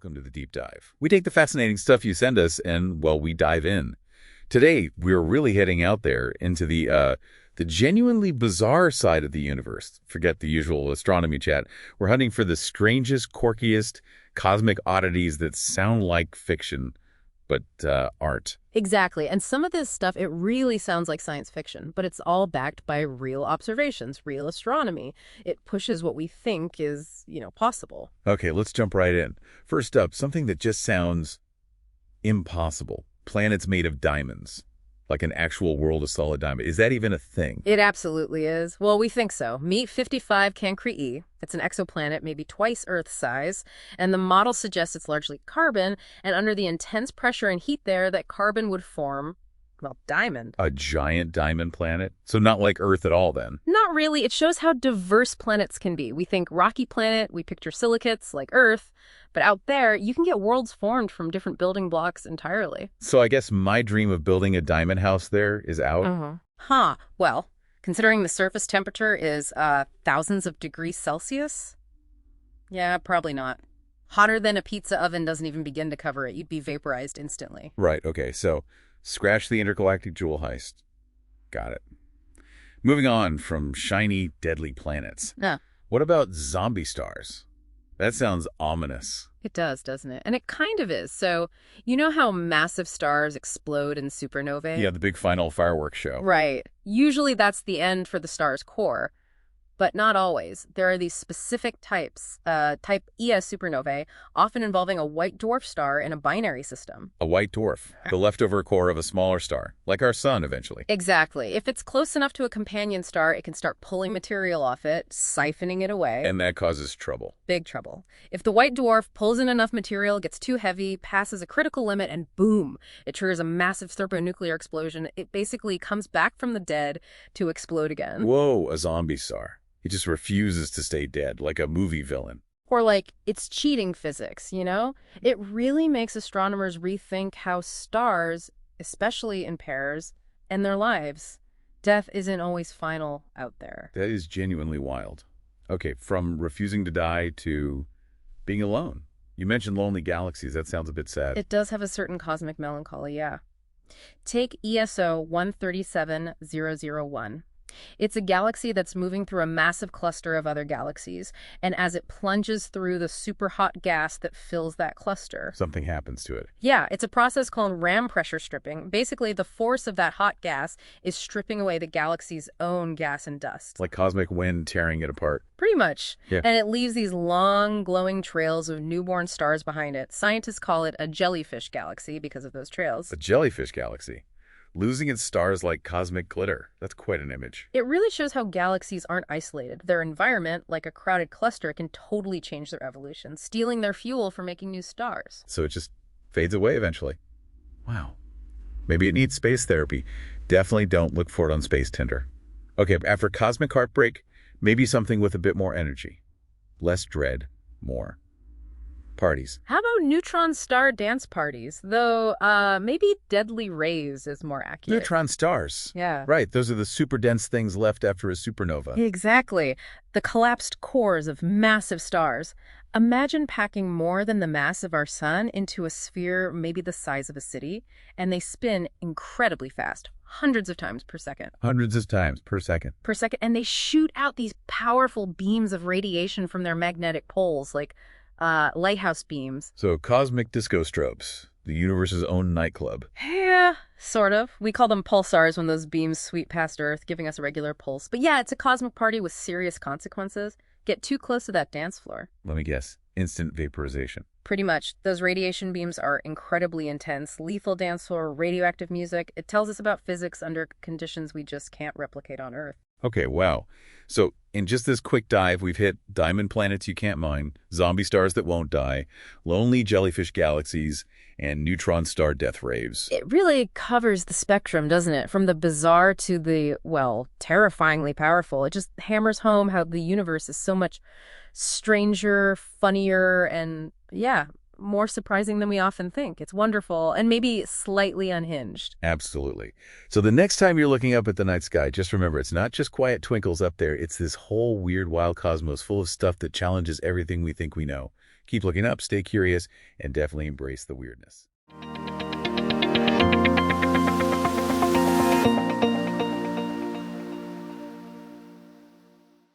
welcome to the Deep Dive. We take the fascinating stuff you send us and, well, we dive in. Today, we're really heading out there into the genuinely bizarre side of the universe. Forget the usual astronomy chat. We're hunting for the strangest, quirkiest cosmic oddities that sound like fiction, but aren't. Exactly. And some of this stuff, it really sounds like science fiction, but it's all backed by real observations, real astronomy. It pushes what we think is, possible. Okay, let's jump right in. First up, something that just sounds impossible. Planets made of diamonds. Like an actual world of solid diamond. Is that even a thing? It absolutely is. Well, we think so. Meet 55 Cancri. It's an exoplanet, maybe twice Earth's size, and the model suggests it's largely carbon, and under the intense pressure and heat there, that carbon would form, diamond. A giant diamond planet? So not like Earth at all, then? Not really. It shows how diverse planets can be. We think rocky planet, we picture silicates like Earth, but out there, you can get worlds formed from different building blocks entirely. So I guess my dream of building a diamond house there is out? Well, considering the surface temperature is thousands of degrees Celsius, yeah, probably not. Hotter than a pizza oven doesn't even begin to cover it. You'd be vaporized instantly. Right, okay, so scratch the intergalactic jewel heist. Got it. Moving on from shiny, deadly planets. Yeah. What about zombie stars? That sounds ominous. It does, doesn't it? And it kind of is. So, you know how massive stars explode in supernovae? Yeah, the big final fireworks show. Right. Usually that's the end for the star's core. But not always. There are these specific types, type ES supernovae, often involving a white dwarf star in a binary system. A white dwarf, the leftover core of a smaller star, like our sun eventually. Exactly. If it's close enough to a companion star, it can start pulling material off it, siphoning it away. And that causes trouble. Big trouble. If the white dwarf pulls in enough material, gets too heavy, passes a critical limit, and boom, it triggers a massive thermonuclear explosion. It basically comes back from the dead to explode again. Whoa, a zombie star. He just refuses to stay dead, like a movie villain. Or like, it's cheating physics, It really makes astronomers rethink how stars, especially in pairs, end their lives. Death isn't always final out there. That is genuinely wild. Okay, from refusing to die to being alone. You mentioned lonely galaxies. That sounds a bit sad. It does have a certain cosmic melancholy, yeah. Take ESO 137001. It's a galaxy that's moving through a massive cluster of other galaxies, and as it plunges through the super hot gas that fills that cluster, something happens to it. Yeah, it's a process called ram pressure stripping. Basically, the force of that hot gas is stripping away the galaxy's own gas and dust. Like cosmic wind tearing it apart. Pretty much. Yeah. And it leaves these long, glowing trails of newborn stars behind it. Scientists call it a jellyfish galaxy because of those trails. A jellyfish galaxy. Losing its stars like cosmic glitter. That's quite an image. It really shows how galaxies aren't isolated. Their environment, like a crowded cluster, can totally change their evolution, stealing their fuel for making new stars. So it just fades away eventually. Wow. Maybe it needs space therapy. Definitely don't look for it on Space Tinder. Okay, after cosmic heartbreak, maybe something with a bit more energy. Less dread, more parties. How about neutron star dance parties? Though maybe deadly rays is more accurate. Neutron stars. Yeah. Right, those are the super dense things left after a supernova. Exactly. The collapsed cores of massive stars. Imagine packing more than the mass of our sun into a sphere maybe the size of a city, and they spin incredibly fast, hundreds of times per second. Hundreds of times per second. Per second, and they shoot out these powerful beams of radiation from their magnetic poles, like lighthouse beams. So cosmic disco strobes, the universe's own nightclub. Yeah, sort of. We call them pulsars when those beams sweep past Earth, giving us a regular pulse. But yeah, it's a cosmic party with serious consequences. Get too close to that dance floor. Let me guess. Instant vaporization. Pretty much. Those radiation beams are incredibly intense. Lethal dance floor, radioactive music. It tells us about physics under conditions we just can't replicate on Earth. Okay, wow. So in just this quick dive, we've hit diamond planets you can't mine, zombie stars that won't die, lonely jellyfish galaxies, and neutron star death raves. It really covers the spectrum, doesn't it? From the bizarre to the, terrifyingly powerful. It just hammers home how the universe is so much stranger, funnier, and, more surprising than we often think. It's wonderful and maybe slightly unhinged. Absolutely. So the next time you're looking up at the night sky, just remember it's not just quiet twinkles up there. It's this whole weird, wild cosmos full of stuff that challenges everything we think we know. Keep looking up, stay curious, and definitely embrace the weirdness.